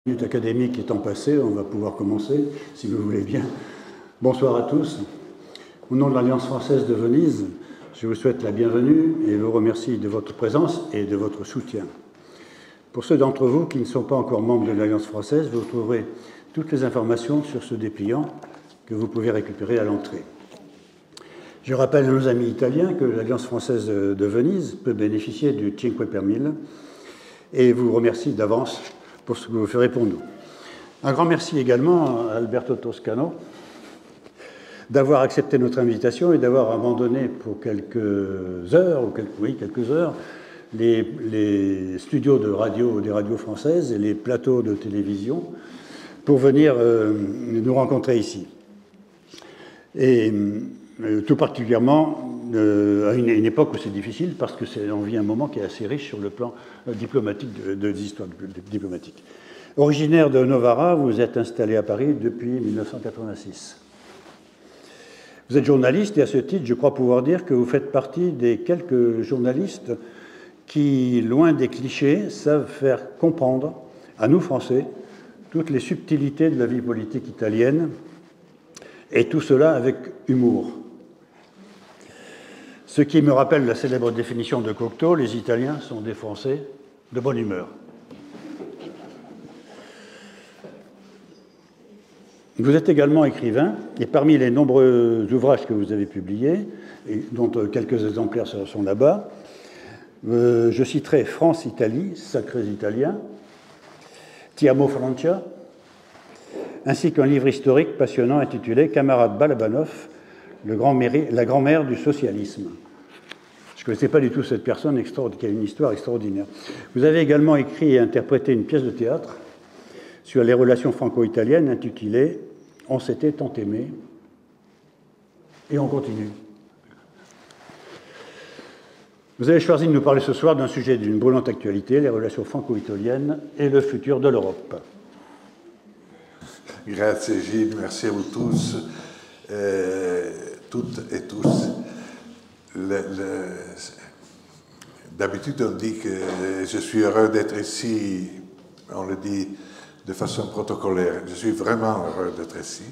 Minute académique étant passée, on va pouvoir commencer, si vous voulez bien. Bonsoir à tous. Au nom de l'Alliance française de Venise, je vous souhaite la bienvenue et vous remercie de votre présence et de votre soutien. Pour ceux d'entre vous qui ne sont pas encore membres de l'Alliance française, vous trouverez toutes les informations sur ce dépliant que vous pouvez récupérer à l'entrée. Je rappelle à nos amis italiens que l'Alliance française de Venise peut bénéficier du Cinque per Mille et vous remercie d'avance pour ce que vous ferez pour nous. Un grand merci également à Alberto Toscano d'avoir accepté notre invitation et d'avoir abandonné pour quelques heures, les studios de radio des radios françaises et les plateaux de télévision pour venir nous rencontrer ici. Et tout particulièrement à une époque où c'est difficile parce qu'on vit un moment qui est assez riche sur le plan diplomatique, de l'histoire diplomatique. Originaire de Novara, vous êtes installé à Paris depuis 1986. Vous êtes journaliste et à ce titre, je crois pouvoir dire que vous faites partie des quelques journalistes qui, loin des clichés, savent faire comprendre à nous Français toutes les subtilités de la vie politique italienne et tout cela avec humour. Ce qui me rappelle la célèbre définition de Cocteau, les Italiens sont des Français de bonne humeur. Vous êtes également écrivain, et parmi les nombreux ouvrages que vous avez publiés, et dont quelques exemplaires sont là-bas, je citerai France-Italie, Sacrés Italiens, Ti amo Francia, ainsi qu'un livre historique passionnant intitulé Camarade Balabanov, la grand-mère du socialisme. Je ne connaissais pas du tout cette personne qui a une histoire extraordinaire. Vous avez également écrit et interprété une pièce de théâtre sur les relations franco-italiennes intitulée « On s'était tant aimé » et on continue. Vous avez choisi de nous parler ce soir d'un sujet d'une brûlante actualité, les relations franco-italiennes et le futur de l'Europe. Grazie Gilles, merci à vous tous, toutes et tous. D'habitude, on dit que je suis heureux d'être ici, on le dit de façon protocolaire. Je suis vraiment heureux d'être ici.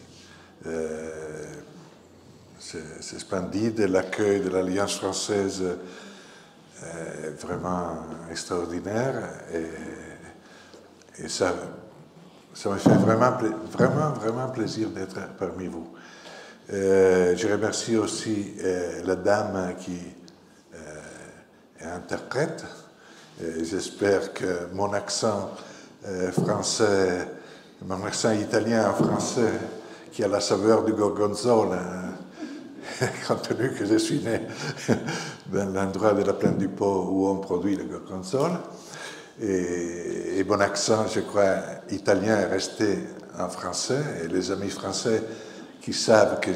C'est splendide, l'accueil de l'Alliance française est vraiment extraordinaire et ça me fait vraiment plaisir d'être parmi vous. Je remercie aussi la dame qui est interprète. J'espère que mon accent français, mon accent italien en français, qui a la saveur du gorgonzola, compte tenu que je suis né dans l'endroit de la plaine du Pô où on produit le gorgonzola, et mon accent, je crois, italien est resté en français, et les amis français qui savent que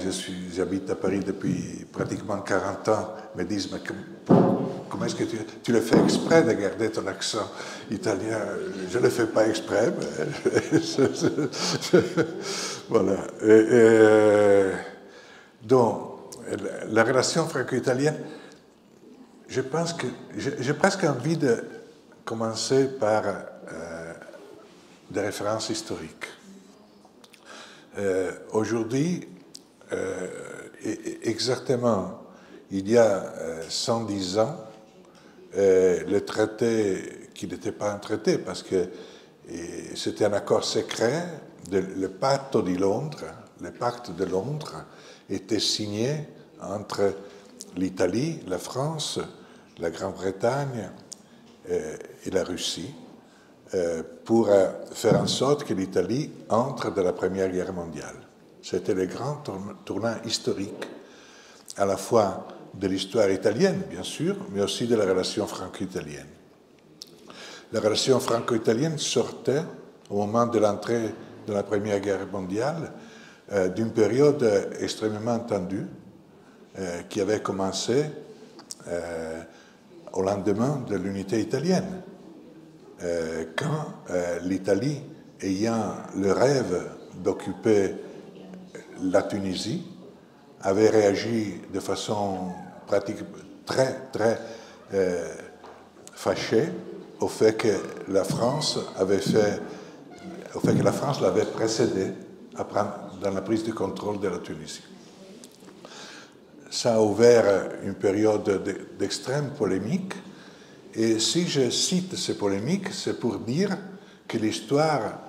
j'habite à Paris depuis pratiquement 40 ans me disent « Mais comment est-ce que tu le fais exprès de garder ton accent italien ?» Je ne le fais pas exprès, mais voilà. Donc, la relation franco-italienne, je pense que j'ai presque envie de commencer par des références historiques. Aujourd'hui, exactement il y a 110 ans, le traité, qui n'était pas un traité parce que c'était un accord secret, le Patto di Londres, le pacte de Londres, était signé entre l'Italie, la France, la Grande-Bretagne et la Russie, pour faire en sorte que l'Italie entre dans la Première Guerre mondiale. C'était le grand tournant historique, à la fois de l'histoire italienne, bien sûr, mais aussi de la relation franco-italienne. La relation franco-italienne sortait, au moment de l'entrée de la Première Guerre mondiale, d'une période extrêmement tendue qui avait commencé au lendemain de l'unité italienne. Quand l'Italie, ayant le rêve d'occuper la Tunisie, avait réagi de façon très fâchée au fait que la France avait fait au fait que la France l'avait précédé dans la prise de contrôle de la Tunisie. Ça a ouvert une période d'extrême polémique, et si je cite ces polémiques, c'est pour dire que l'histoire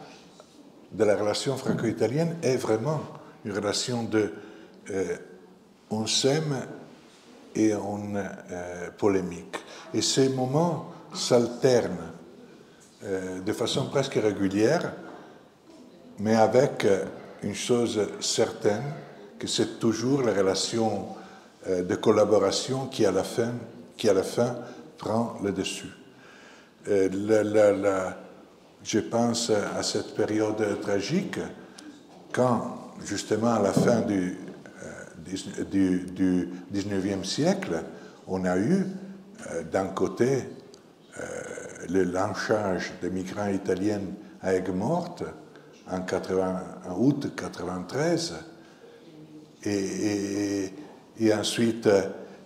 de la relation franco-italienne est vraiment une relation de on s'aime et on polémique. Et ces moments s'alternent de façon presque régulière, mais avec une chose certaine, que c'est toujours la relation de collaboration qui à la fin prend le dessus. Je pense à cette période tragique quand, justement, à la fin du 19e siècle, on a eu, d'un côté, le lynchage des migrants italiens à Aigues-Mortes en août 1993, et ensuite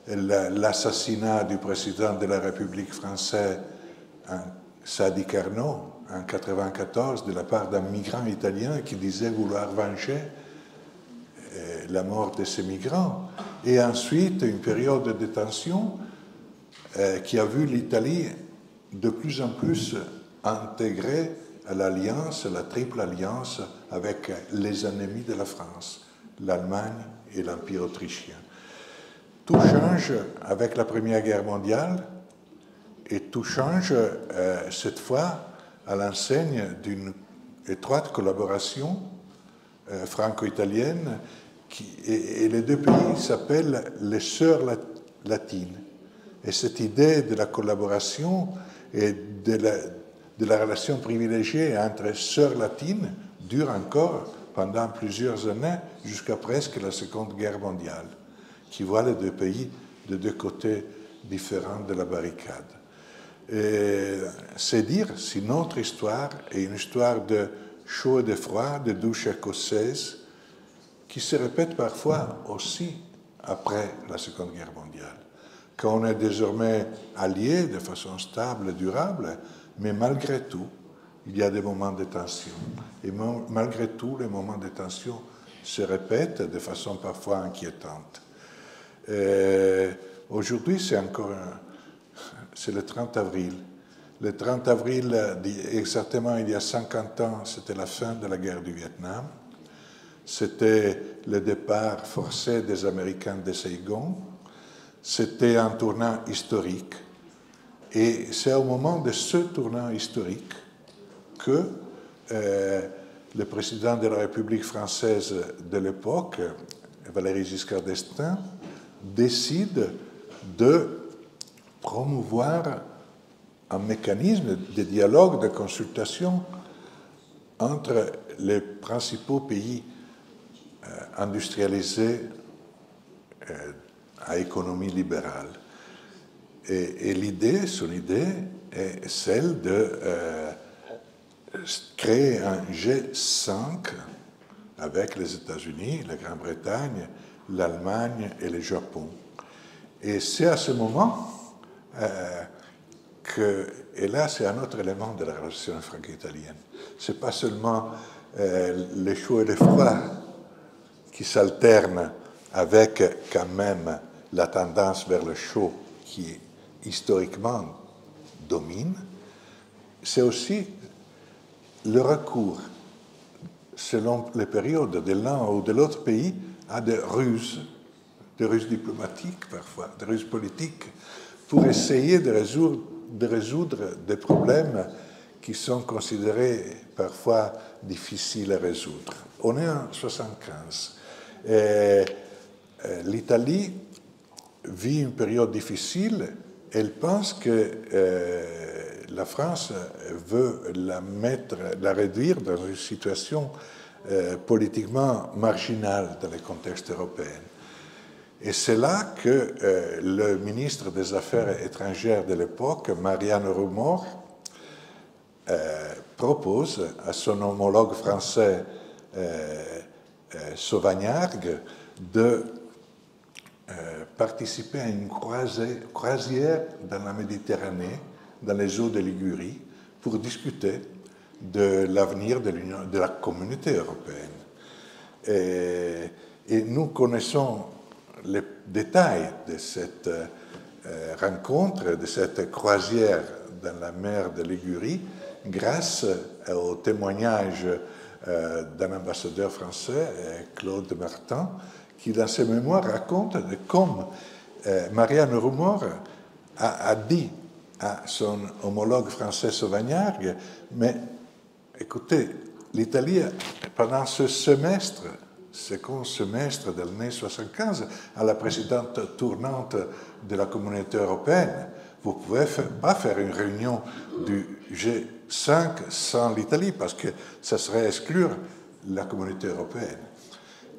l'assassinat du président de la République française, Sadi Carnot, en 1994, de la part d'un migrant italien qui disait vouloir venger la mort de ces migrants. Et ensuite, une période de tension qui a vu l'Italie de plus en plus intégrée à l'alliance, la triple alliance avec les ennemis de la France, l'Allemagne et l'Empire autrichien. Tout change avec la Première Guerre mondiale, et tout change cette fois à l'enseigne d'une étroite collaboration franco-italienne, et les deux pays s'appellent les Sœurs latines. Et cette idée de la collaboration et de la relation privilégiée entre sœurs latines dure encore pendant plusieurs années, jusqu'à presque la Seconde Guerre mondiale, qui voit les deux pays de deux côtés différents de la barricade. C'est dire si notre histoire est une histoire de chaud et de froid, de douche écossaise, qui se répète parfois aussi après la Seconde Guerre mondiale, quand on est désormais alliés de façon stable et durable, mais malgré tout, il y a des moments de tension. Et malgré tout, les moments de tension se répètent de façon parfois inquiétante. Aujourd'hui, c'est le 30 avril. Le 30 avril, exactement il y a 50 ans, c'était la fin de la guerre du Vietnam. C'était le départ forcé des Américains de Saigon. C'était un tournant historique. Et c'est au moment de ce tournant historique que le président de la République française de l'époque, Valéry Giscard d'Estaing, décide de promouvoir un mécanisme de dialogue, de consultation entre les principaux pays industrialisés à économie libérale. Et son idée est celle de créer un G5 avec les États-Unis, la Grande-Bretagne, l'Allemagne et le Japon. Et c'est à ce moment et là c'est un autre élément de la relation franco-italienne. Ce n'est pas seulement les chauds et les froids qui s'alternent avec quand même la tendance vers le chaud qui historiquement domine, c'est aussi le recours, selon les périodes de l'un ou de l'autre pays, à des ruses diplomatiques parfois, des ruses politiques, pour essayer de résoudre des problèmes qui sont considérés parfois difficiles à résoudre. On est en 1975. L'Italie vit une période difficile. Elle pense que la France veut la réduire dans une situation politiquement marginale dans le contexte européen. Et c'est là que le ministre des Affaires étrangères de l'époque, Mariano Rumor, propose à son homologue français Sauvagnargues de participer à une croisière dans la Méditerranée, dans les eaux de Ligurie, pour discuter de l'avenir de la communauté européenne. Et nous connaissons les détails de cette rencontre, de cette croisière dans la mer de Ligurie, grâce au témoignage d'un ambassadeur français, Claude Martin, qui dans ses mémoires raconte de comme Marianne Rumor a dit à son homologue français Sauvagnargues, mais écoutez, l'Italie, pendant ce semestre, second semestre de l'année 75, à la présidente tournante de la communauté européenne, vous ne pouvez pas faire une réunion du G5 sans l'Italie, parce que ça serait exclure la communauté européenne.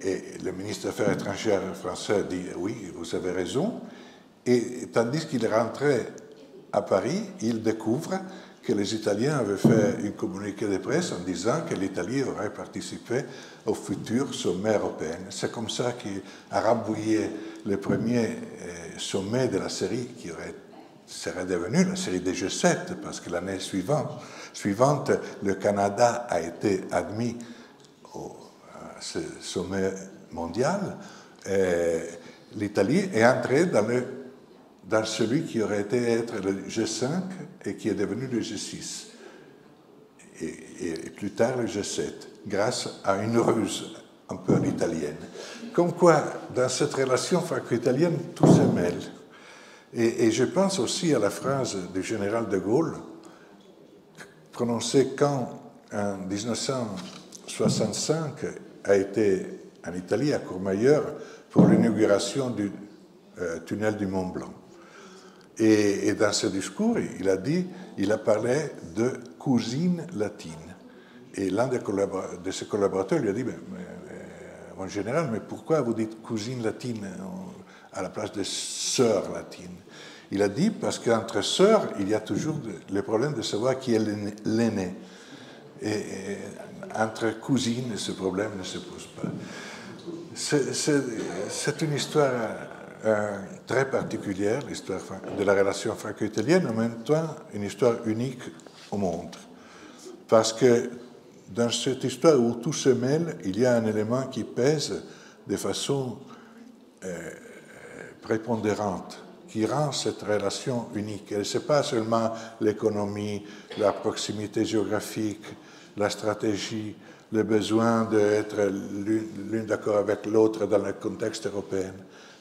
Et le ministre des Affaires étrangères français dit « oui, vous avez raison ». Et tandis qu'il est rentré à Paris, il découvre que les Italiens avaient fait une communiqué de presse en disant que l'Italie aurait participé au futur sommet européen. C'est comme ça qu'il a rambouillé le premier sommet de la série qui serait devenu la série des G7, parce que l'année suivante, le Canada a été admis à ce sommet mondial. L'Italie est entrée dans celui qui aurait été être le G5 et qui est devenu le G6, et plus tard le G7, grâce à une ruse un peu à l'italienne. Comme quoi, dans cette relation franco-italienne, tout se mêle. Et je pense aussi à la phrase du général de Gaulle, prononcée quand, en 1965, a été en Italie, à Courmayeur, pour l'inauguration du tunnel du Mont Blanc. Et dans ce discours, il a parlé de cousine latine. Et l'un de ses collaborateurs lui a dit, mon général, mais pourquoi vous dites cousine latine à la place de sœur latine? Il a dit, parce qu'entre sœurs, il y a toujours le problème de savoir qui est l'aîné. Et entre cousines, ce problème ne se pose pas. C'est une histoire très particulière, l'histoire de la relation franco-italienne, en même temps une histoire unique au monde. Parce que dans cette histoire où tout se mêle, il y a un élément qui pèse de façon prépondérante, qui rend cette relation unique. Et ce n'est pas seulement l'économie, la proximité géographique, la stratégie, le besoin d'être l'une d'accord avec l'autre dans le contexte européen.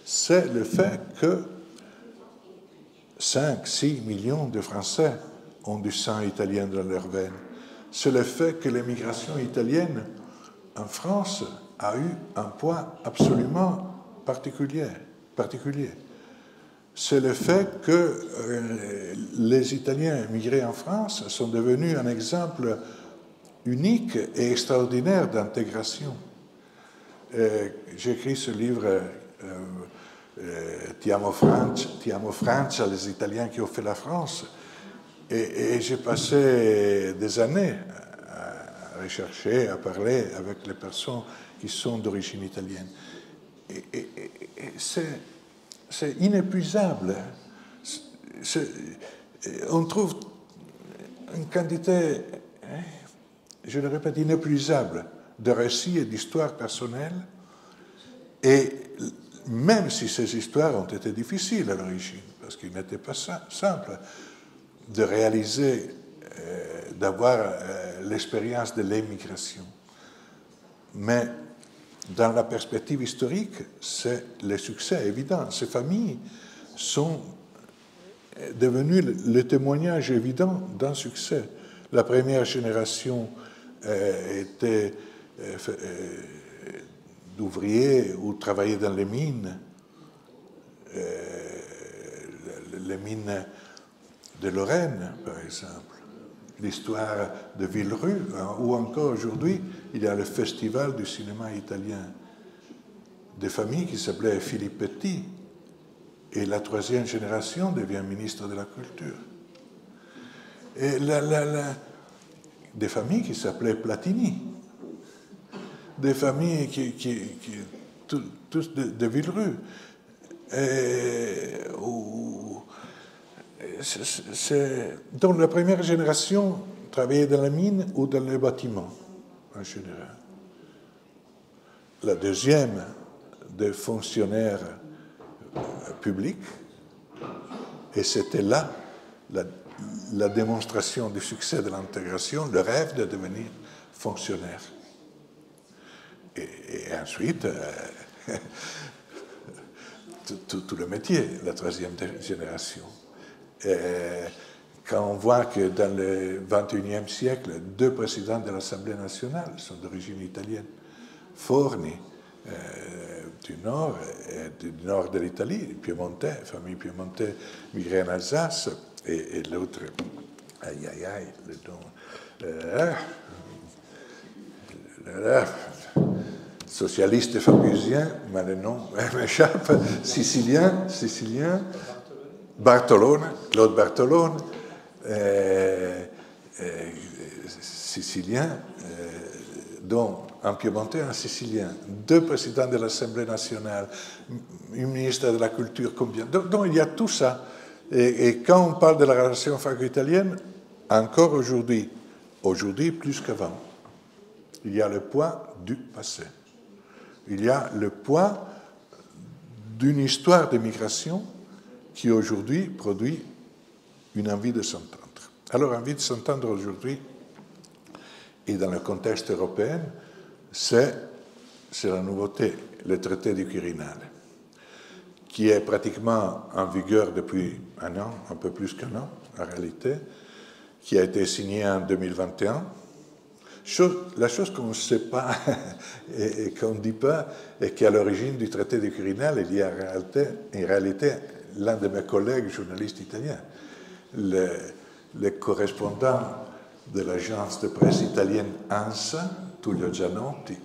C'est le fait que 5-6 millions de Français ont du sang italien dans leurs veines. C'est le fait que l'immigration italienne en France a eu un poids absolument particulier. C'est le fait que les Italiens immigrés en France sont devenus un exemple unique et extraordinaire d'intégration. J'ai écrit ce livre Ti amo Francia, les Italiens qui ont fait la France, et j'ai passé des années à rechercher, à parler avec les personnes qui sont d'origine italienne. Et c'est inépuisable. On trouve une quantité, je le répète, inépuisable de récits et d'histoires personnelles. Et même si ces histoires ont été difficiles à l'origine, parce qu'il n'était pas simple de réaliser, d'avoir l'expérience de l'émigration. Mais dans la perspective historique, c'est le succès évident. Ces familles sont devenues le témoignage évident d'un succès. La première génération était d'ouvriers ou travaillaient dans les mines de Lorraine, par exemple. L'histoire de Villerue, ou encore aujourd'hui, il y a le festival du cinéma italien. Des familles qui s'appelaient Filippetti, et la troisième génération devient ministre de la Culture. Et des familles qui s'appelaient Platini, des familles tous de Villerue. Donc la première génération travailler dans la mine ou dans le bâtiment, en général. La deuxième, des fonctionnaires publics, et c'était là la démonstration du succès de l'intégration, le rêve de devenir fonctionnaire. Et ensuite, tout le métier, la troisième génération. Quand on voit que dans le XXIe siècle, 2 présidents de l'Assemblée nationale sont d'origine italienne, Forni, du nord de l'Italie, piémontais, famille piémontais, migrée en Alsace, et l'autre, le nom, socialiste fabusien, mais le nom m'échappe, sicilien, Bartolone, Claude Bartolone, sicilien, dont un piémontais, un sicilien, 2 présidents de l'Assemblée nationale, un ministre de la Culture, combien. Donc il y a tout ça. Et quand on parle de la relation franco-italienne, encore aujourd'hui plus qu'avant, il y a le poids du passé. Il y a le poids d'une histoire de migration qui aujourd'hui produit une envie de s'entendre. Alors, envie de s'entendre aujourd'hui, et dans le contexte européen, c'est la nouveauté, le traité du Quirinal, qui est pratiquement en vigueur depuis un an, un peu plus qu'un an en réalité, qui a été signé en 2021. La chose qu'on ne sait pas et qu'on ne dit pas est qu'à l'origine du traité du Quirinal, il y a en réalité l'un de mes collègues journalistes italiens, le correspondant de l'agence de presse italienne ANSA, Tullio Gianotti,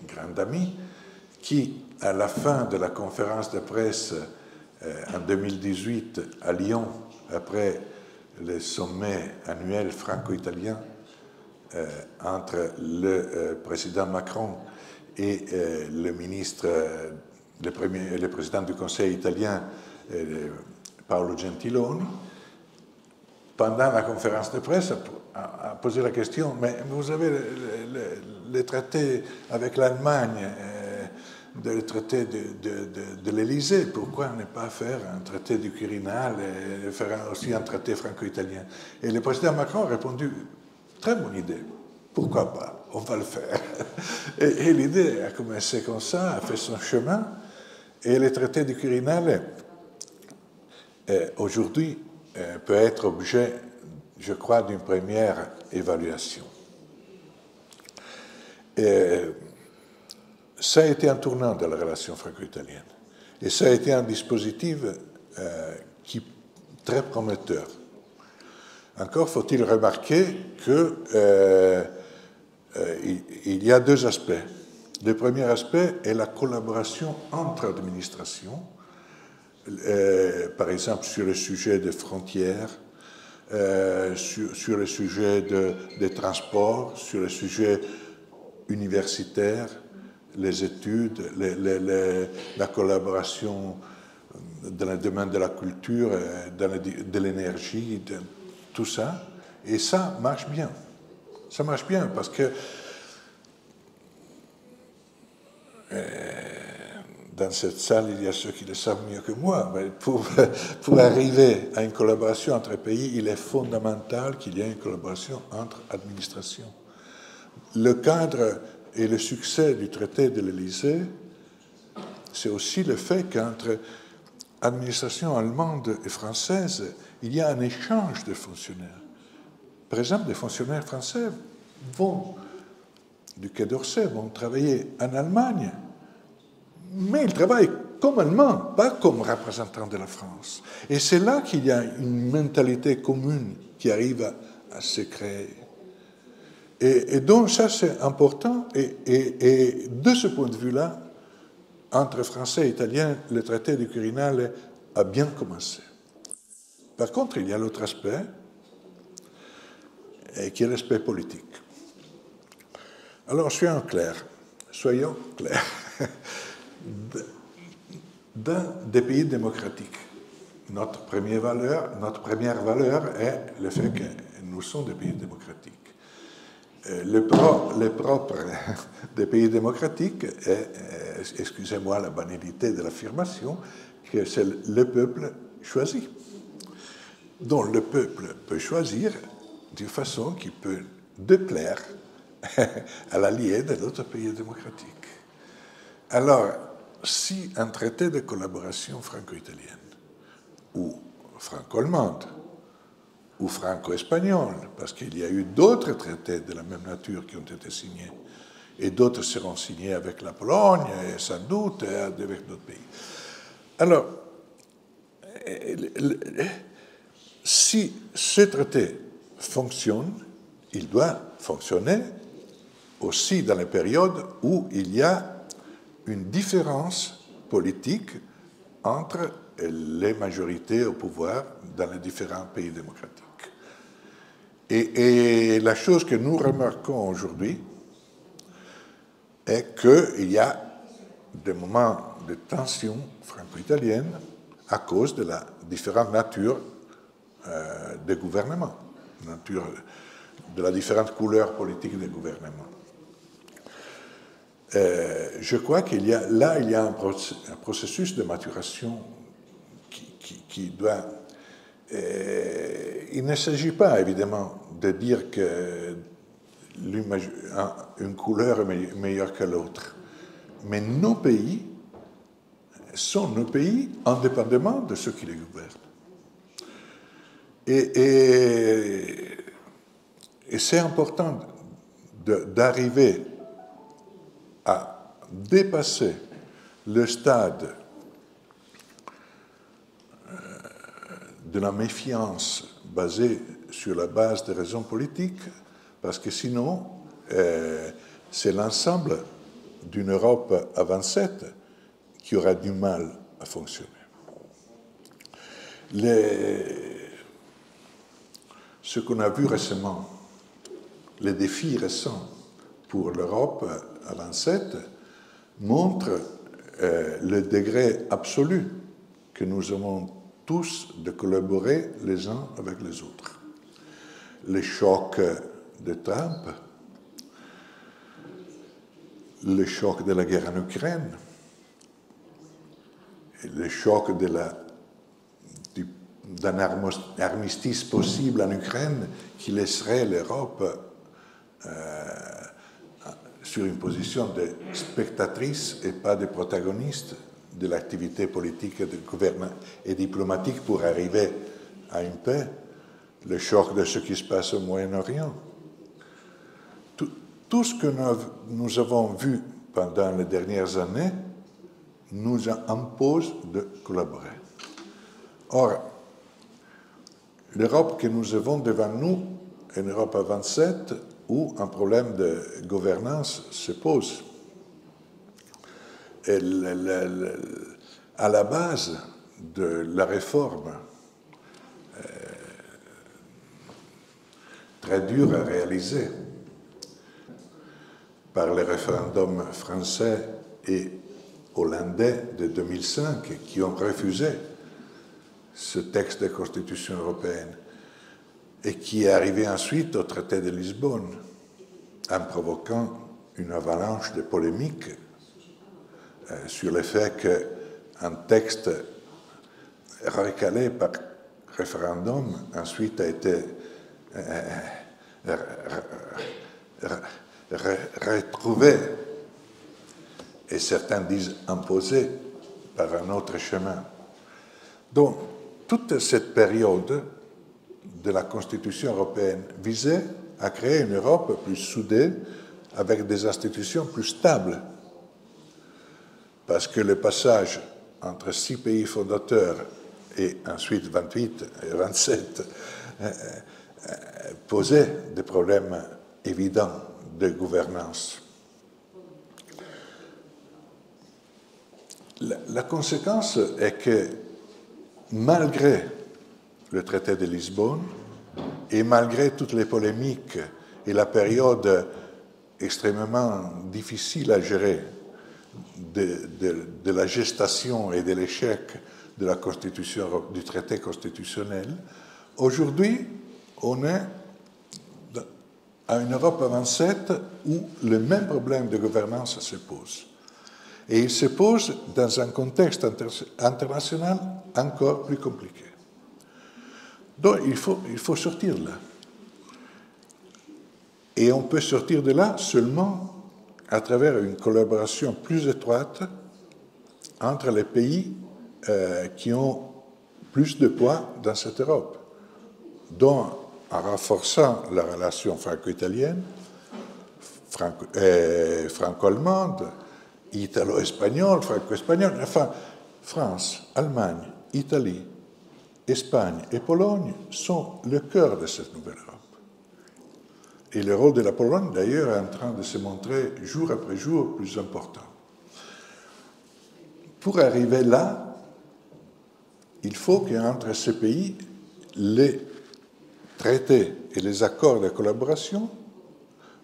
grand ami, qui, à la fin de la conférence de presse en 2018 à Lyon, après le sommet annuel franco-italien entre le président Macron et le président du Conseil italien, Paolo Gentiloni, pendant la conférence de presse, a posé la question, mais vous avez le traité avec l'Allemagne, le traité de l'Élysée, pourquoi ne pas faire un traité du Quirinal et faire aussi un traité franco-italien? Et le président Macron a répondu, très bonne idée, pourquoi pas, on va le faire. Et l'idée a commencé comme ça, a fait son chemin, et le traité du Quirinal, aujourd'hui, peut être objet, je crois, d'une première évaluation. Ça a été un tournant de la relation franco-italienne. Et ça a été un dispositif très prometteur. Encore faut-il remarquer qu'il y a 2 aspects. Le premier aspect est la collaboration entre administrations, par exemple sur le sujet des frontières, sur le sujet des transports, sur le sujet universitaire, les études, la collaboration dans le domaine de la culture, de l'énergie, tout ça. Et ça marche bien. Ça marche bien parce que dans cette salle, il y a ceux qui le savent mieux que moi, mais pour arriver à une collaboration entre pays, il est fondamental qu'il y ait une collaboration entre administrations. Le cadre et le succès du traité de l'Élysée, c'est aussi le fait qu'entre administrations allemandes et françaises, il y a un échange de fonctionnaires. Par exemple, des fonctionnaires français du Quai d'Orsay vont travailler en Allemagne, mais ils travaillent comme Allemands, pas comme représentants de la France. Et c'est là qu'il y a une mentalité commune qui arrive à se créer. Et donc ça, c'est important. Et de ce point de vue-là, entre Français et Italiens, le traité du Quirinal a bien commencé. Par contre, il y a l'autre aspect, qui est l'aspect politique. Alors, soyons clairs. Dans des pays démocratiques, notre première valeur est le fait que nous sommes des pays démocratiques. Le propre des pays démocratiques est, excusez-moi la banalité de l'affirmation, que c'est le peuple choisi. Donc le peuple peut choisir d'une façon qui peut déplaire à l'allié de l'autre pays démocratique. Alors, si un traité de collaboration franco-italienne, ou franco-allemande, ou franco-espagnol, parce qu'il y a eu d'autres traités de la même nature qui ont été signés, et d'autres seront signés avec la Pologne, et sans doute avec d'autres pays. Alors, si ce traité fonctionne, il doit fonctionner aussi dans les périodes où il y a une différence politique entre les majorités au pouvoir dans les différents pays démocratiques. Et la chose que nous remarquons aujourd'hui est qu'il y a des moments de tension franco-italienne à cause de la différente nature des gouvernements, de la différente couleur politique des gouvernements. Je crois qu'il y a un processus de maturation qui doit... il ne s'agit pas, évidemment, de dire que une couleur est meilleure que l'autre. Mais nos pays sont nos pays indépendamment de ceux qui les gouvernent. Et c'est important d'arriver à dépasser le stade de la méfiance basée sur la base des raisons politiques, parce que sinon, c'est l'ensemble d'une Europe à 27 qui aura du mal à fonctionner. Ce qu'on a vu récemment, les défis récents pour l'Europe à 27, montrent le degré absolu que nous avons tous de collaborer les uns avec les autres. Le choc de Trump, le choc de la guerre en Ukraine, le choc d'un armistice possible en Ukraine qui laisserait l'Europe sur une position de spectatrice et pas de protagoniste de l'activité politique et diplomatique pour arriver à une paix, le choc de ce qui se passe au Moyen-Orient. Tout ce que nous avons vu pendant les dernières années nous impose de collaborer. Or, l'Europe que nous avons devant nous est une Europe à 27 où un problème de gouvernance se pose. Et à la base de la réforme très dure à réaliser par les référendums français et hollandais de 2005 qui ont refusé ce texte de constitution européenne et qui est arrivé ensuite au traité de Lisbonne en provoquant une avalanche de polémiques sur le fait qu'un texte recalé par référendum ensuite a été retrouvé et certains disent imposé par un autre chemin. Donc, toute cette période de la Constitution européenne visait à créer une Europe plus soudée avec des institutions plus stables. Parce que le passage entre 6 pays fondateurs et ensuite 28 et 27 posait des problèmes évidents de gouvernance. La conséquence est que malgré le traité de Lisbonne et malgré toutes les polémiques et la période extrêmement difficile à gérer de la gestation et de l'échec de la Constitution, du traité constitutionnel, aujourd'hui, on est à une Europe à 27 où le même problème de gouvernance se pose. Et il se pose dans un contexte international encore plus compliqué. Donc il faut sortir de là. Et on peut sortir de là seulement à travers une collaboration plus étroite entre les pays qui ont plus de poids dans cette Europe, dont en renforçant la relation franco-italienne, franco-allemande, italo-espagnole, franco-espagnole, enfin, France, Allemagne, Italie, Espagne et Pologne sont le cœur de cette nouvelle Europe. Et le rôle de la Pologne, d'ailleurs, est en train de se montrer jour après jour plus important. Pour arriver là, il faut qu'entre ces pays, les traités et les accords de collaboration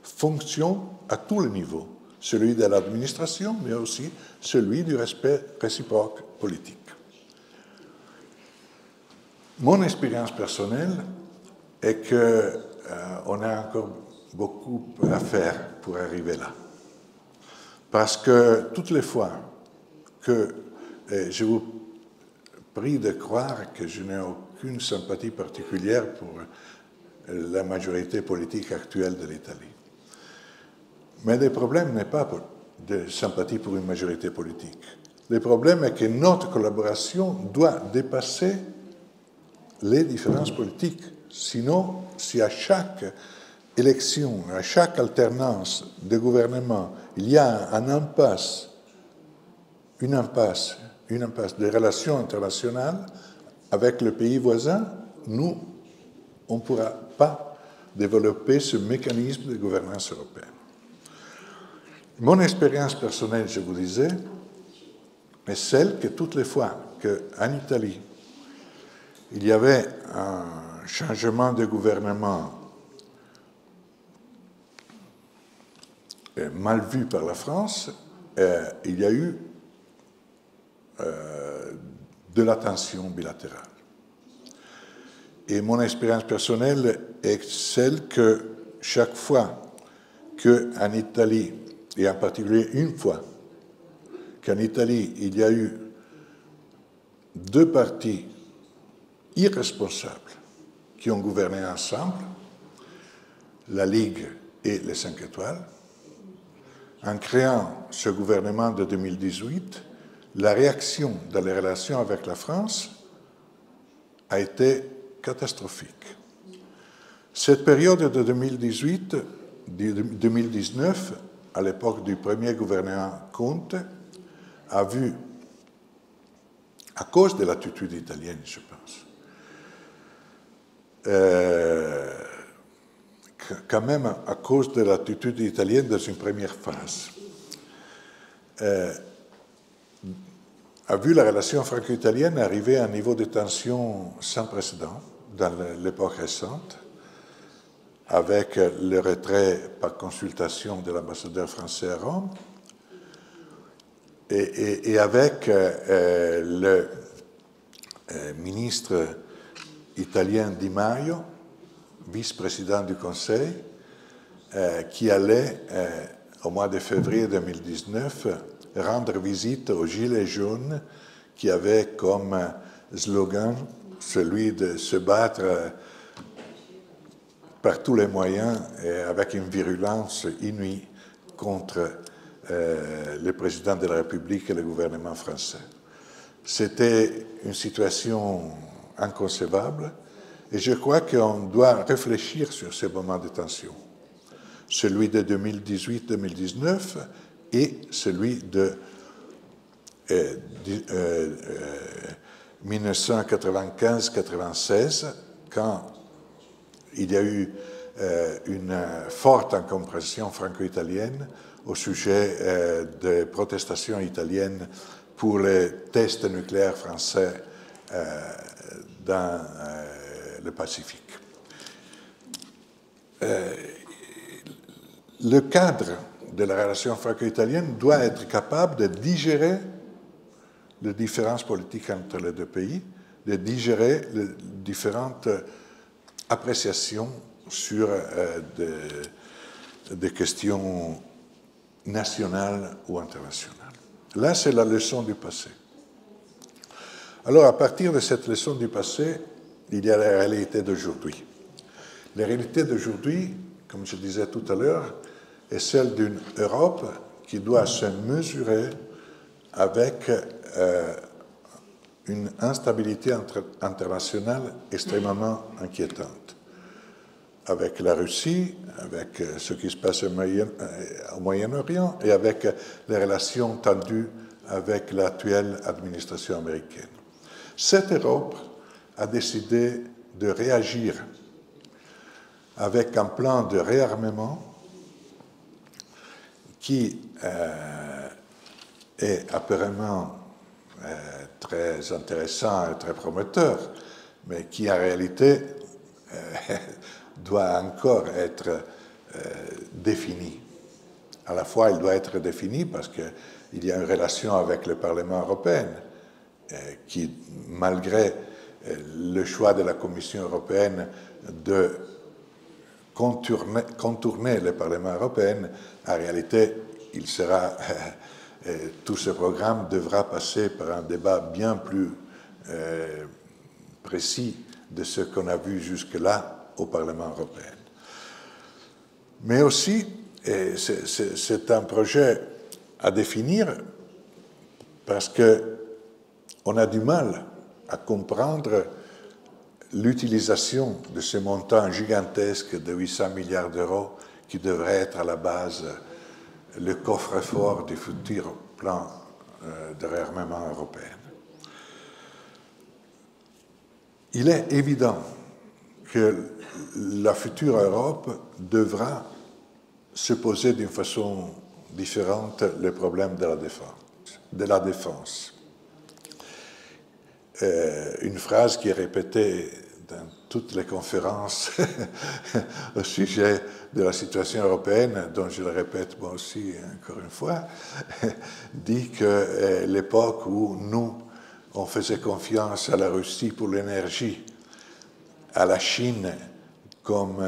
fonctionnent à tous les niveaux, celui de l'administration, mais aussi celui du respect réciproque politique. Mon expérience personnelle est qu'on a encore beaucoup à faire pour arriver là. Parce que toutes les fois que je vous prie de croire que je n'ai aucune sympathie particulière pour la majorité politique actuelle de l'Italie. Mais le problème n'est pas de sympathie pour une majorité politique. Le problème est que notre collaboration doit dépasser les différences politiques. Sinon, si à chaque élection, à chaque alternance de gouvernement, il y a une impasse des relations internationales avec le pays voisin, nous, on ne pourra pas développer ce mécanisme de gouvernance européenne. Mon expérience personnelle, je vous disais, est celle que toutes les fois qu'en Italie, il y avait un changement de gouvernement mal vu par la France, il y a eu de la tension bilatérale. Et mon expérience personnelle est celle que chaque fois qu'en Italie, et en particulier une fois, qu'en Italie, il y a eu deux partis irresponsables qui ont gouverné ensemble, la Ligue et les 5 étoiles, en créant ce gouvernement de 2018, la réaction dans les relations avec la France a été catastrophique. Cette période de 2018-2019, à l'époque du premier gouvernement Conte, a vu, à cause de l'attitude italienne, je pense, quand même à cause de l'attitude italienne dans une première phase, a vu la relation franco-italienne arriver à un niveau de tension sans précédent dans l'époque récente, avec le retrait par consultation de l'ambassadeur français à Rome et avec le ministre italien Di Maio, vice-président du Conseil, qui allait, au mois de février 2019, rendre visite aux Gilets jaunes qui avaient comme slogan celui de se battre par tous les moyens et avec une virulence inouïe contre le président de la République et le gouvernement français. C'était une situation inconcevable et je crois qu'on doit réfléchir sur ces moments de tension, celui de 2018-2019 et celui de 1995-96, quand il y a eu une forte incompréhension franco-italienne au sujet des protestations italiennes pour les tests nucléaires français dans le Pacifique. Le cadre de la relation franco-italienne doit être capable de digérer les différences politiques entre les deux pays, de digérer les différentes appréciations sur des questions nationales ou internationales. Là, c'est la leçon du passé. Alors, à partir de cette leçon du passé, il y a la réalité d'aujourd'hui. La réalité d'aujourd'hui, comme je disais tout à l'heure, est celle d'une Europe qui doit se mesurer avec une instabilité internationale extrêmement inquiétante. Avec la Russie, avec ce qui se passe au Moyen-Orient et avec les relations tendues avec l'actuelle administration américaine. Cette Europe a décidé de réagir avec un plan de réarmement qui est apparemment très intéressant et très prometteur, mais qui en réalité doit encore être défini. À la fois, il doit être défini parce qu'il y a une relation avec le Parlement européen qui, malgré le choix de la Commission européenne de contourner le Parlement européen, en réalité, il sera, tout ce programme devra passer par un débat bien plus précis de ce qu'on a vu jusque-là au Parlement européen. Mais aussi, c'est un projet à définir parce qu'on a du mal à comprendre l'utilisation de ce montant gigantesque de 800 milliards d'euros qui devrait être à la base le coffre-fort du futur plan de réarmement européen. Il est évident que la future Europe devra se poser d'une façon différente le problème de la défense. Une phrase qui est répétée dans toutes les conférences au sujet de la situation européenne, dont je le répète moi aussi encore une fois, dit que l'époque où nous, on faisait confiance à la Russie pour l'énergie, à la Chine comme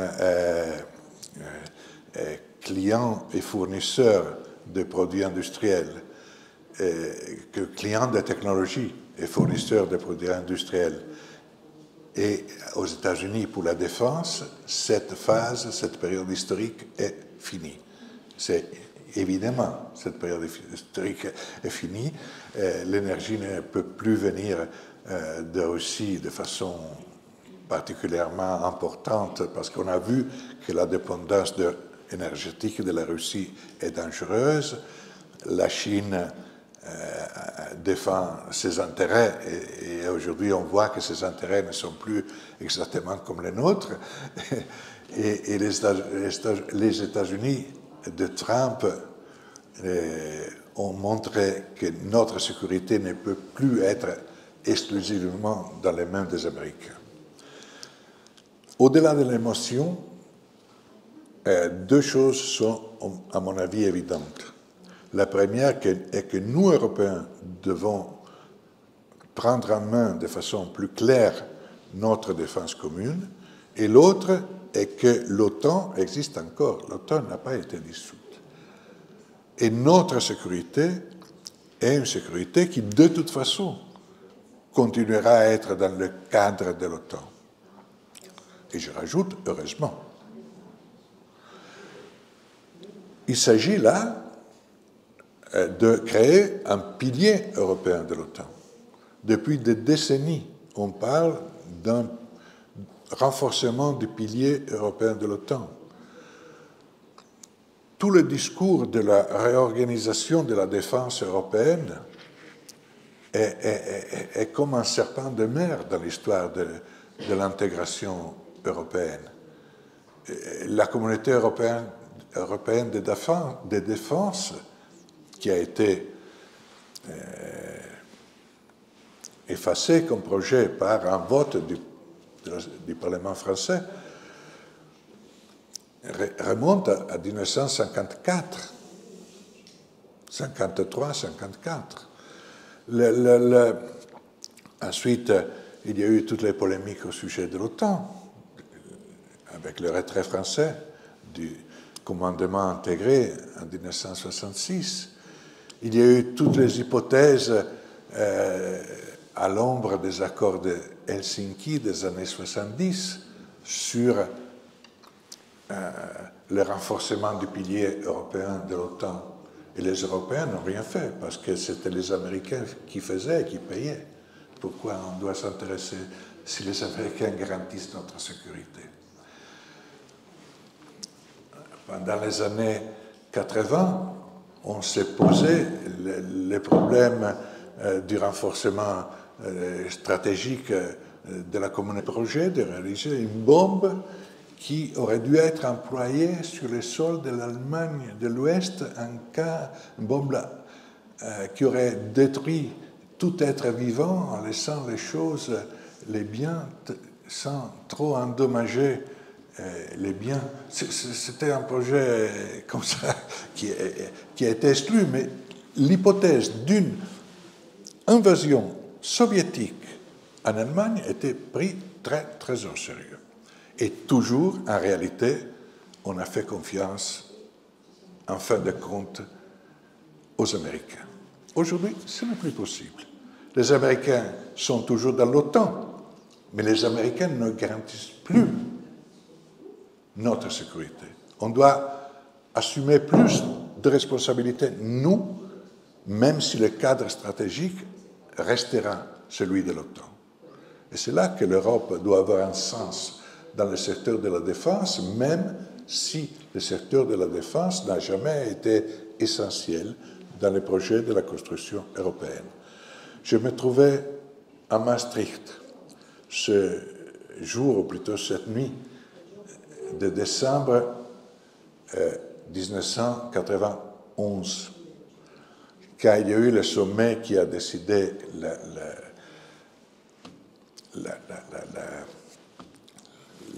client et fournisseur de produits industriels, que client de technologie et fournisseur de produits industriels, et aux États-Unis pour la défense, cette phase, cette période historique est finie. C'est évidemment, cette période historique est finie. L'énergie ne peut plus venir de Russie de façon particulièrement importante parce qu'on a vu que la dépendance énergétique de la Russie est dangereuse. La Chine défend ses intérêts et aujourd'hui on voit que ces intérêts ne sont plus exactement comme les nôtres et les États-Unis de Trump ont montré que notre sécurité ne peut plus être exclusivement dans les mains des Américains. Au-delà de l'émotion, deux choses sont, à mon avis, évidentes. La première est que nous, Européens, devons prendre en main de façon plus claire notre défense commune, et l'autre est que l'OTAN existe encore. L'OTAN n'a pas été dissoute. Et notre sécurité est une sécurité qui, de toute façon, continuera à être dans le cadre de l'OTAN. Et je rajoute, heureusement. Il s'agit là de créer un pilier européen de l'OTAN. Depuis des décennies, on parle d'un renforcement du pilier européen de l'OTAN. Tout le discours de la réorganisation de la défense européenne est comme un serpent de mer dans l'histoire de l'intégration européenne. La communauté européenne de défense qui a été effacée comme projet par un vote du Parlement français, remonte à 1954, 53, 54. Ensuite, il y a eu toutes les polémiques au sujet de l'OTAN. avec le retrait français du commandement intégré en 1966. Il y a eu toutes les hypothèses à l'ombre des accords de Helsinki des années 70 sur le renforcement du pilier européen de l'OTAN. Et les Européens n'ont rien fait parce que c'était les Américains qui faisaient et qui payaient. Pourquoi on doit s'intéresser si les Américains garantissent notre sécurité? Pendant les années 80, on s'est posé les problèmes du renforcement stratégique de la communauté. Projet de réaliser une bombe qui aurait dû être employée sur les sols de l'Allemagne de l'Ouest en cas, une bombe qui aurait détruit tout être vivant en laissant les choses, les biens, sans trop endommager les biens. C'était un projet comme ça qui a été exclu, mais l'hypothèse d'une invasion soviétique en Allemagne était prise très, très au sérieux. Et toujours, en réalité, on a fait confiance, en fin de compte, aux Américains. Aujourd'hui, ce n'est plus possible. Les Américains sont toujours dans l'OTAN, mais les Américains ne garantissent plus notre sécurité. On doit assumer plus de responsabilités, nous, même si le cadre stratégique restera celui de l'OTAN. Et c'est là que l'Europe doit avoir un sens dans le secteur de la défense, même si le secteur de la défense n'a jamais été essentiel dans les projets de la construction européenne. Je me trouvais à Maastricht ce jour, ou plutôt cette nuit de décembre 1991, quand il y a eu le sommet qui a décidé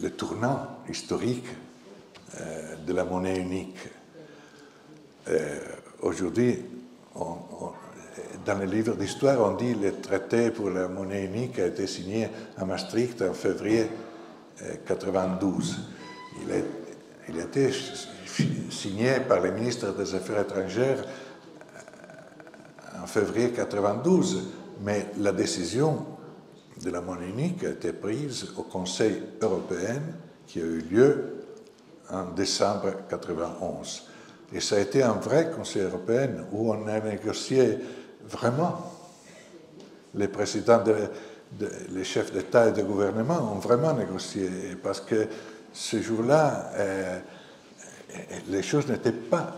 le tournant historique de la monnaie unique. Aujourd'hui, dans les livres d'histoire, on dit que le traité pour la monnaie unique a été signé à Maastricht en février 1992. Il a été signé par les ministres des Affaires étrangères en février 1992, mais la décision de la monnaie unique a été prise au Conseil européen qui a eu lieu en décembre 1991. Et ça a été un vrai Conseil européen où on a négocié vraiment. Les présidents, les chefs d'État et de gouvernement ont vraiment négocié parce que ce jour-là, les choses n'étaient pas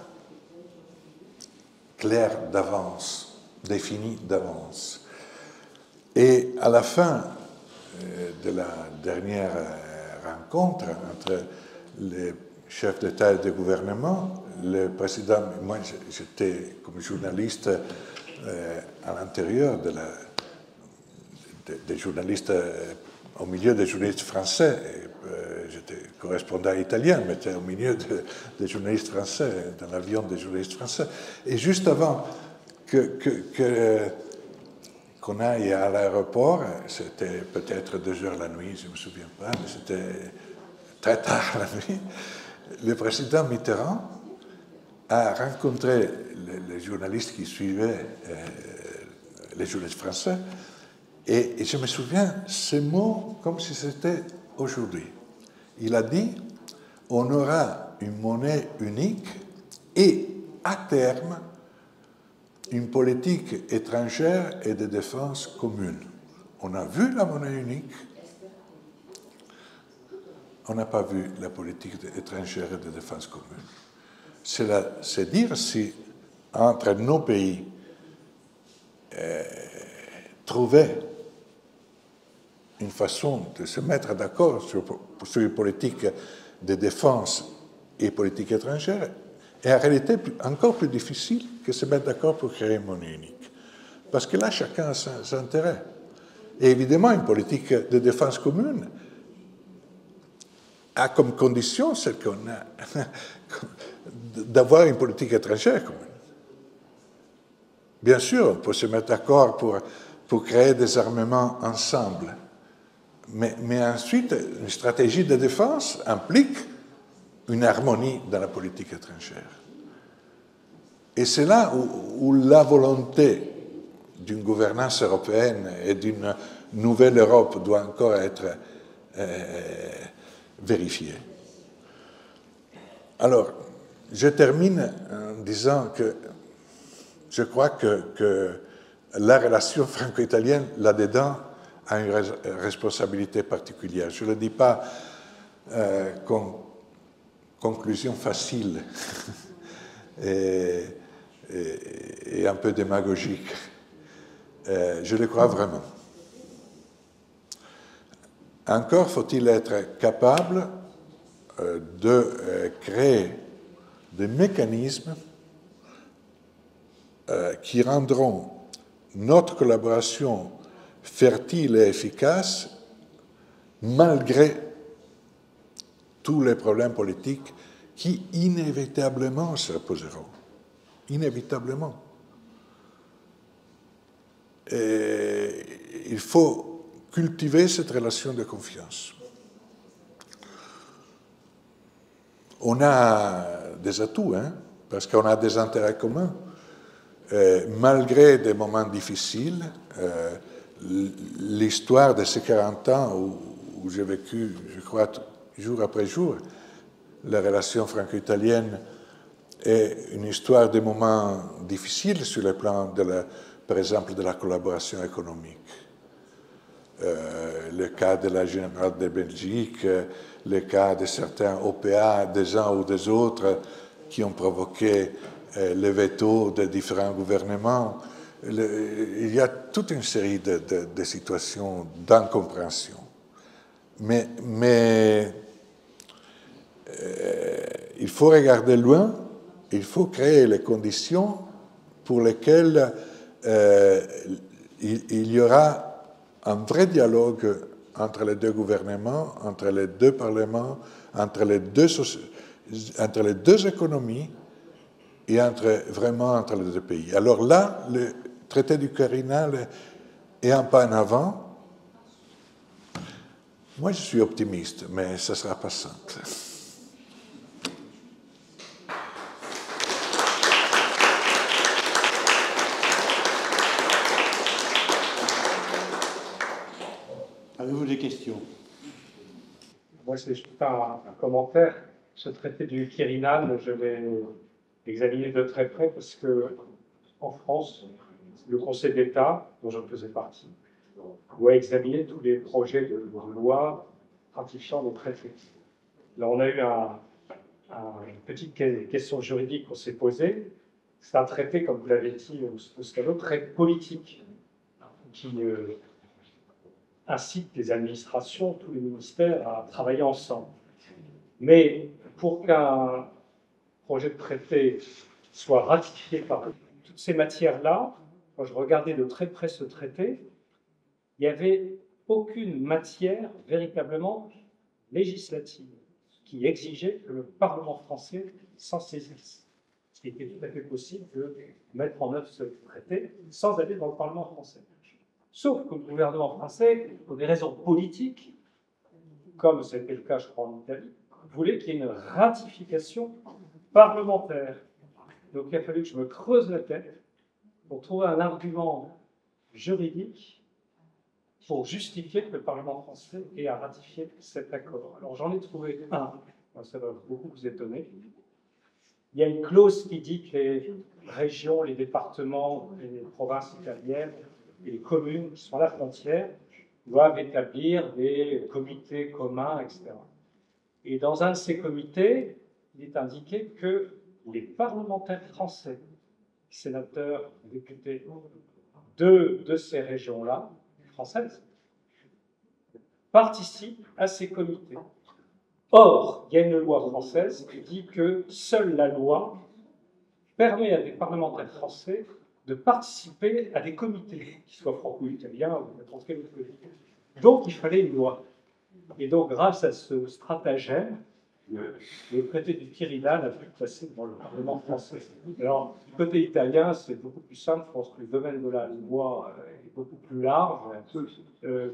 claires d'avance, définies d'avance. Et à la fin de la dernière rencontre entre les chefs d'État et de gouvernement, le président, moi j'étais comme journaliste à l'intérieur des journalistes, au milieu des journalistes français. J'étais correspondant italien, mais j'étais au milieu des journalistes français, dans l'avion des journalistes français. Et juste avant qu'on aille à l'aéroport, c'était peut-être 2 heures la nuit, je ne me souviens pas, mais c'était très tard la nuit, le président Mitterrand a rencontré les journalistes qui suivaient les journalistes français, et je me souviens ces mots comme si c'était aujourd'hui. Il a dit « on aura une monnaie unique et, à terme, une politique étrangère et de défense commune. » On a vu la monnaie unique, on n'a pas vu la politique étrangère et de défense commune. C'est dire si, entre nos pays, trouver une façon de se mettre d'accord sur une politique de défense et politique étrangère est en réalité encore plus difficile que se mettre d'accord pour créer une monnaie unique. Parce que là, chacun a ses intérêts. Et évidemment, une politique de défense commune a comme condition celle qu'on a d'avoir une politique étrangère commune. Bien sûr, on peut se mettre d'accord pour créer des armements ensemble, Mais ensuite, une stratégie de défense implique une harmonie dans la politique étrangère. Et c'est là où la volonté d'une gouvernance européenne et d'une nouvelle Europe doit encore être vérifiée. Alors, je termine en disant que je crois que la relation franco-italienne, là-dedans, a une responsabilité particulière. Je ne le dis pas comme conclusion facile et un peu démagogique. Je le crois vraiment. Encore faut-il être capable de créer des mécanismes qui rendront notre collaboration fertile et efficace malgré tous les problèmes politiques qui inévitablement se poseront. Inévitablement. Et il faut cultiver cette relation de confiance. On a des atouts, hein, parce qu'on a des intérêts communs. Malgré des moments difficiles, l'histoire de ces 40 ans où j'ai vécu, je crois, jour après jour, la relation franco-italienne est une histoire de moments difficiles sur le plan, par exemple, de la collaboration économique. Le cas de la Générale de Belgique, le cas de certains OPA des uns ou des autres qui ont provoqué le veto de différents gouvernements. Il y a toute une série de situations d'incompréhension. Mais il faut regarder loin, il faut créer les conditions pour lesquelles il y aura un vrai dialogue entre les deux gouvernements, entre les deux parlements, entre les deux économies et vraiment entre les deux pays. Alors là, le traité du Quirinal est un pas en avant. Moi, je suis optimiste, mais ça ne sera pas simple. Avez-vous des questions? Moi, c'est juste un commentaire. Ce traité du Quirinal, je l'ai examiné de très près parce que en France, le Conseil d'État, dont je faisais partie, doit examiner tous les projets de loi ratifiant les traités. Là, on a eu une petite question juridique qu'on s'est posée. C'est un traité, comme vous l'avez dit, Oscalo, très politique, qui incite les administrations, tous les ministères à travailler ensemble. Mais pour qu'un projet de traité soit ratifié par toutes ces matières-là, quand je regardais de très près ce traité, il n'y avait aucune matière véritablement législative qui exigeait que le Parlement français s'en saisisse. Ce qui était tout à fait possible de mettre en œuvre ce traité sans aller dans le Parlement français. Sauf que le gouvernement français, pour des raisons politiques, comme c'était le cas, je crois, en Italie, voulait qu'il y ait une ratification parlementaire. Donc il a fallu que je me creuse la tête pour trouver un argument juridique pour justifier que le Parlement français ait à ratifier cet accord. Alors j'en ai trouvé un, ça va beaucoup vous étonner. Il y a une clause qui dit que les régions, les départements, les provinces italiennes et les communes qui sont à la frontière doivent établir des comités communs, etc. Et dans un de ces comités, il est indiqué que les parlementaires français, sénateurs, députés de ces régions-là, françaises, participent à ces comités. Or, il y a une loi française qui dit que seule la loi permet à des parlementaires français de participer à des comités, qu'ils soient franco-italiens ou n'importe quel autre comité. Donc, il fallait une loi. Et donc, grâce à ce stratagème, Le traité du Quirinal a pu passer devant le Parlement français. Alors, du côté italien, c'est beaucoup plus simple. Je pense que le domaine de la loi est beaucoup plus large,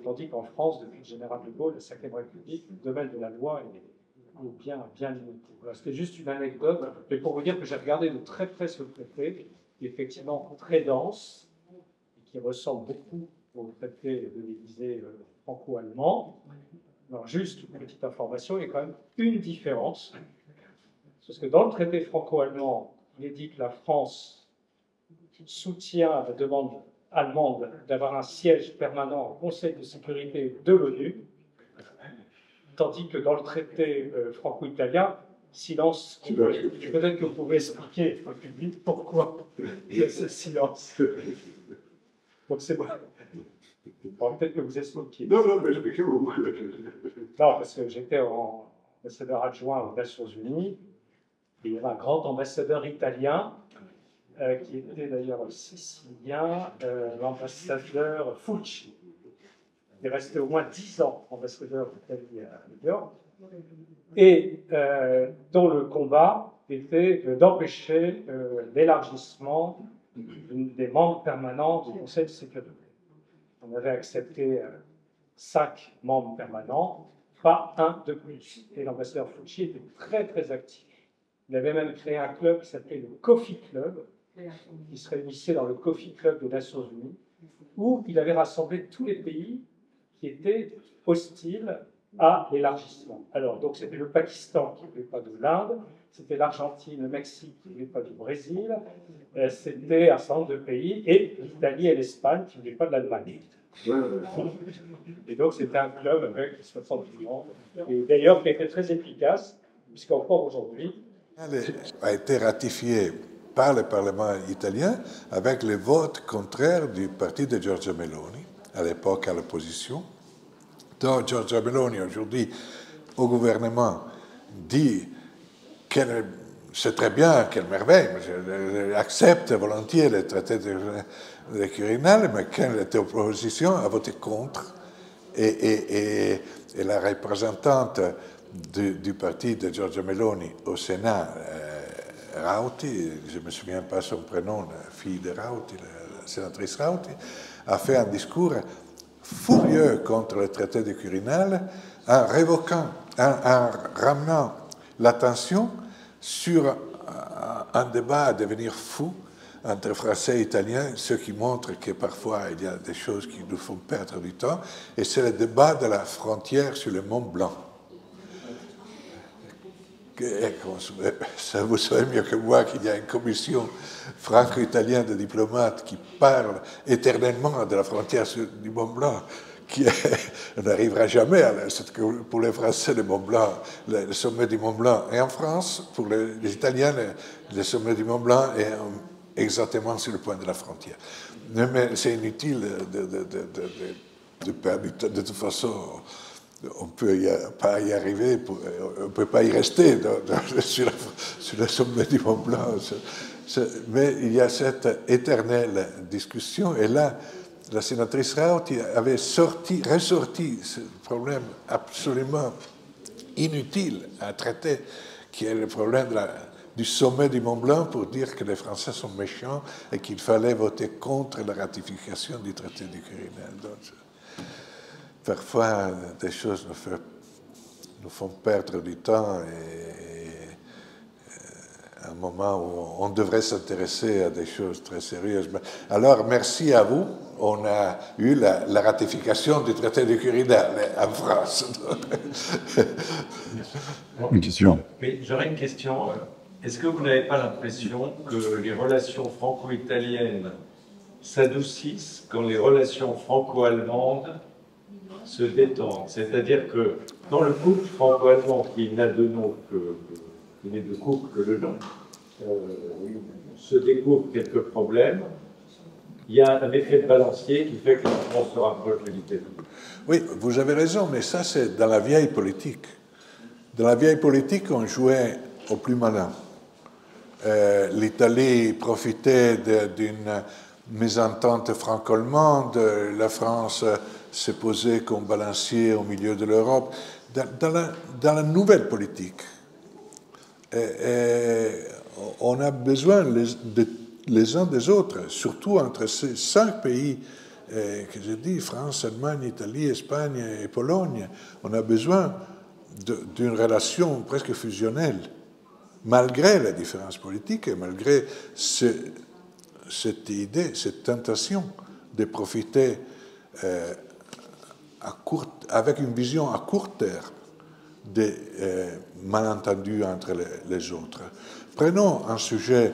tandis qu'en France, depuis le général de Gaulle, la Ve République, le domaine de la loi est bien limité. Voilà, c'était juste une anecdote, mais pour vous dire que j'ai regardé de très près ce traité, qui est effectivement très dense, et qui ressemble beaucoup au traité de l'Élysée franco-allemand. Alors, juste une petite information, il y a quand même une différence. Parce que dans le traité franco-allemand, il est dit que la France soutient la demande allemande d'avoir un siège permanent au Conseil de sécurité de l'ONU, tandis que dans le traité franco-italien, silence. Peut-être que vous pouvez expliquer au public pourquoi il y a ce silence. Donc c'est bon. Bon, peut-être que vous expliquez. Non, mais expliquez-vous. Non, parce que j'étais ambassadeur adjoint aux Nations Unies, et il y avait un grand ambassadeur italien, qui était d'ailleurs sicilien, l'ambassadeur Fulci. Il est resté au moins 10 ans ambassadeur d'Italie à New York, et dont le combat était d'empêcher l'élargissement des membres permanents du Conseil de sécurité. On avait accepté 5 membres permanents, pas un de plus. Et l'ambassadeur Fulci était très très actif. Il avait même créé un club qui s'appelait le Coffee Club, qui se réunissait dans le Coffee Club des Nations Unies, où il avait rassemblé tous les pays qui étaient hostiles à l'élargissement. Alors, donc c'était le Pakistan qui ne voulait pas de l'Inde, c'était l'Argentine, le Mexique qui ne voulait pas du Brésil, c'était un certain nombre de pays, et l'Italie et l'Espagne qui ne voulaient pas de l'Allemagne. Et donc c'était un club avec 60 membres, et d'ailleurs qui était très efficace, puisqu'encore aujourd'hui... a été ratifié par le Parlement italien avec le vote contraire du parti de Giorgia Meloni, à l'époque à l'opposition. Donc Giorgia Meloni, aujourd'hui, au gouvernement, dit qu'elle c'est très bien, quelle merveille, elle accepte volontiers le traité de Quirinal, mais quand elle était opposition, a voté contre. Et la représentante du parti de Giorgia Meloni au Sénat, Rauti, je ne me souviens pas son prénom, la fille de Rauti, la sénatrice Rauti, a fait un discours furieux contre le traité de Quirinal en révoquant, en ramenant l'attention sur un débat à devenir fou entre Français et Italiens, ce qui montre que parfois il y a des choses qui nous font perdre du temps, et c'est le débat de la frontière sur le Mont Blanc. Ça, vous savez mieux que moi qu'il y a une commission franco-italienne de diplomates qui parle éternellement de la frontière du Mont Blanc, on n'arrivera jamais à pour les Français, le Mont Blanc, le sommet du Mont Blanc. Et en France, pour les Italiens, le sommet du Mont Blanc est exactement sur le point de la frontière. Mais c'est inutile de perdre du temps. De toute façon, on ne peut pas y arriver, on ne peut pas y rester sur le sommet du Mont Blanc. Mais il y a cette éternelle discussion, et là, la sénatrice Rauti avait ressorti ce problème absolument inutile à traiter, qui est le problème du sommet du Mont Blanc, pour dire que les Français sont méchants et qu'il fallait voter contre la ratification du traité du Quirinal. Donc, parfois, des choses nous font perdre du temps, et à un moment où on devrait s'intéresser à des choses très sérieuses. Alors, merci à vous. On a eu la ratification du traité du Quirinal en France. Une question. Oui, j'aurais une question. Est-ce que vous n'avez pas l'impression que les relations franco-italiennes s'adoucissent quand les relations franco-allemandes se détendent? C'est-à-dire que dans le couple franco-allemand, qui n'a de nom qui n'est de couple que le nom, se découvre quelques problèmes, il y a un effet de balancier qui fait que la France se rapproche de l'Italie. Oui, vous avez raison, mais ça, c'est dans la vieille politique. Dans la vieille politique, on jouait au plus malin. L'Italie profitait d'une mésentente franco-allemande, la France s'est posée comme balancier au milieu de l'Europe. Dans la nouvelle politique, on a besoin les uns des autres, surtout entre ces 5 pays que j'ai dit, France, Allemagne, Italie, Espagne et Pologne. On a besoin d'une relation presque fusionnelle, malgré la différence politique et malgré cette idée, cette tentation de profiter avec une vision à court terme des malentendus entre les autres. Prenons un sujet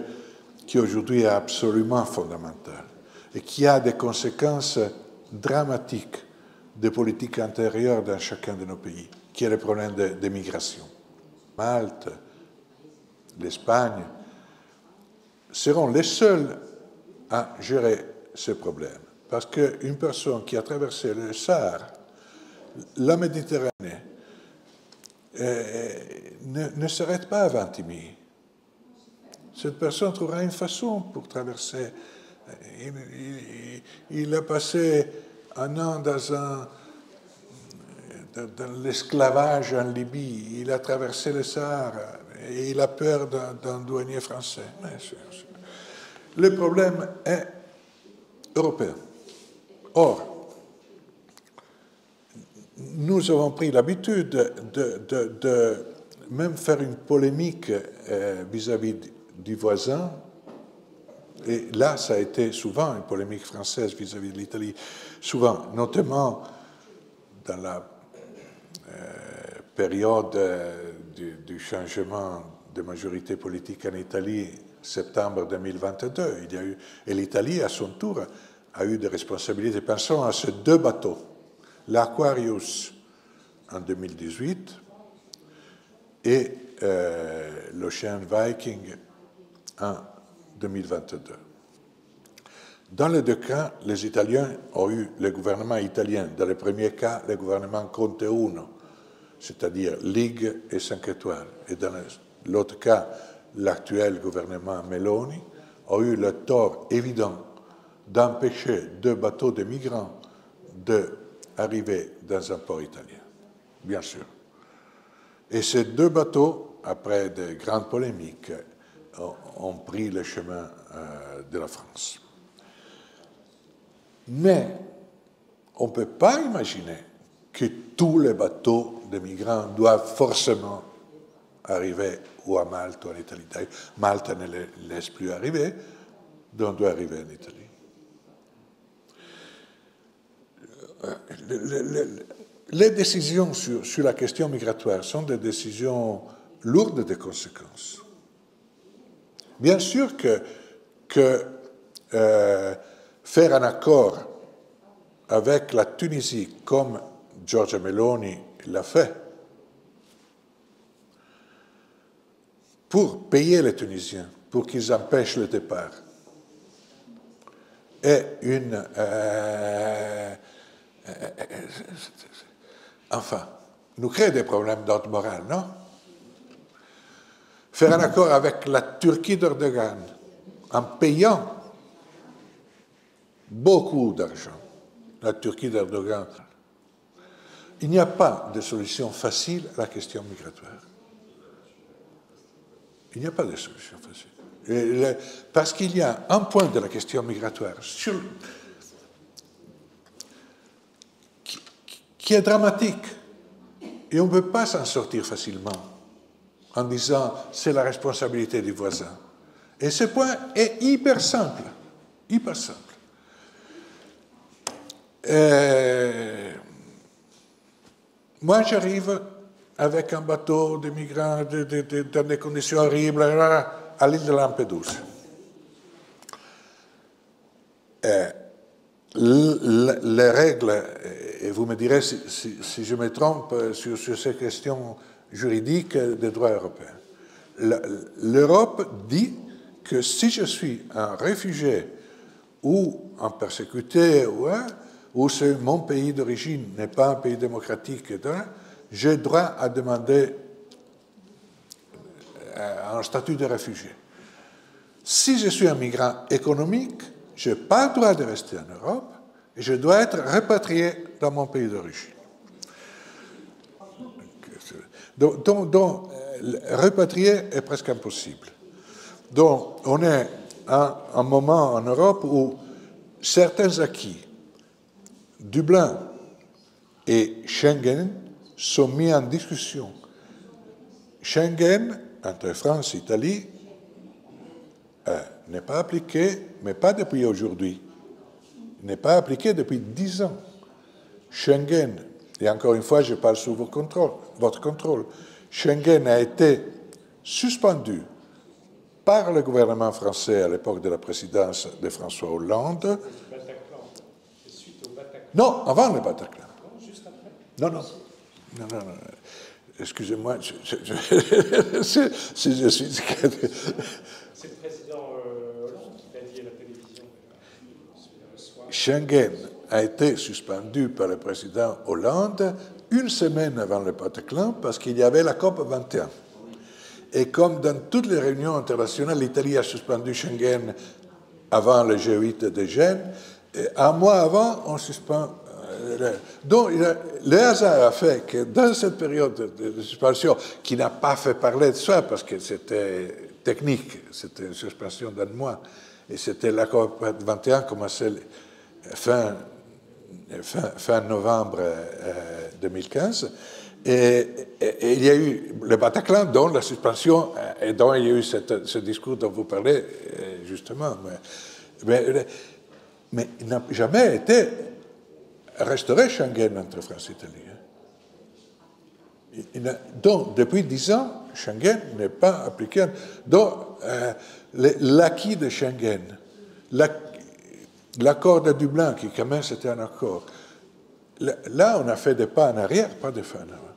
qui aujourd'hui est absolument fondamental et qui a des conséquences dramatiques des politiques intérieures dans chacun de nos pays, qui est le problème des migrations. Malte, l'Espagne seront les seuls à gérer ce problème. Parce qu'une personne qui a traversé le Sahara, la Méditerranée, ne s'arrête pas à Ventimille. Cette personne trouvera une façon pour traverser. Il a passé un an dans l'esclavage en Libye, il a traversé le Sahara et il a peur d'un douanier français. Le problème est européen. Or, nous avons pris l'habitude de même faire une polémique vis-à-vis du voisin, et là, ça a été souvent une polémique française vis-à-vis de l'Italie, souvent, notamment dans la période du changement de majorité politique en Italie, septembre 2022, et l'Italie, à son tour, a eu des responsabilités. Pensons à ces 2 bateaux, l'Aquarius en 2018 et l'Ocean Viking en 2022. Dans les 2 cas, les Italiens ont eu le gouvernement italien. Dans le premier cas, le gouvernement Conte I, c'est-à-dire Ligue et 5 étoiles. Et dans l'autre cas, l'actuel gouvernement Meloni a eu le tort évident d'empêcher 2 bateaux de migrants d'arriver dans un port italien, bien sûr. Et ces 2 bateaux, après de grandes polémiques, ont pris le chemin de la France. Mais on ne peut pas imaginer que tous les bateaux de migrants doivent forcément arriver ou à Malte ou en Italie. Malte ne les laisse plus arriver, donc doit arriver en Italie. Les décisions sur la question migratoire sont des décisions lourdes de conséquences. Bien sûr que faire un accord avec la Tunisie, comme Giorgia Meloni l'a fait, pour payer les Tunisiens, pour qu'ils empêchent le départ, est une... enfin, nous crée des problèmes d'ordre moral, non? Faire un accord avec la Turquie d'Erdogan en payant beaucoup d'argent, la Turquie d'Erdogan. Il n'y a pas de solution facile à la question migratoire. Il n'y a pas de solution facile. Parce qu'il y a un point de la question migratoire qui est dramatique. Et on ne peut pas s'en sortir facilement en disant c'est la responsabilité du voisin. Et ce point est hyper simple. Hyper simple. Moi, j'arrive avec un bateau de migrants dans des conditions horribles à l'île de Lampedusa. Les règles, et vous me direz si je me trompe sur ces questions juridiques des droits européens. L'Europe dit que si je suis un réfugié ou un persécuté ou mon pays d'origine n'est pas un pays démocratique, j'ai droit à demander un statut de réfugié. Si je suis un migrant économique, je n'ai pas le droit de rester en Europe et je dois être rapatrié dans mon pays d'origine. Donc repatrier est presque impossible. Donc, on est à un moment en Europe où certains acquis, Dublin et Schengen, sont mis en discussion. Schengen, entre France et Italie, n'est pas appliqué, mais pas depuis aujourd'hui. N'est pas appliqué depuis 10 ans. Schengen, et encore une fois, je parle sous votre contrôle, Schengen a été suspendu par le gouvernement français à l'époque de la présidence de François Hollande. Non, avant le Bataclan. Non. Excusez-moi, si je suis... C'est le président Hollande qui l'a dit à la télévision. Schengen a été suspendu par le président Hollande une semaine avant le Bataclan parce qu'il y avait la COP 21. Et comme dans toutes les réunions internationales, l'Italie a suspendu Schengen avant le G8 de Gênes, et un mois avant, on suspend. Donc, le hasard a fait que dans cette période de suspension, qui n'a pas fait parler de ça parce que c'était technique, c'était une suspension d'un mois, et c'était la COP 21 commençait fin novembre 2015, et il y a eu le Bataclan, dont la suspension, et dont il y a eu ce discours dont vous parlez, justement. Mais il n'a jamais été restauré Schengen entre France et Italie. Donc, depuis 10 ans, Schengen n'est pas appliqué. Donc, l'acquis de Schengen, l'accord de Dublin, qui quand même c'était un accord, là, on a fait des pas en arrière, pas des pas en avant.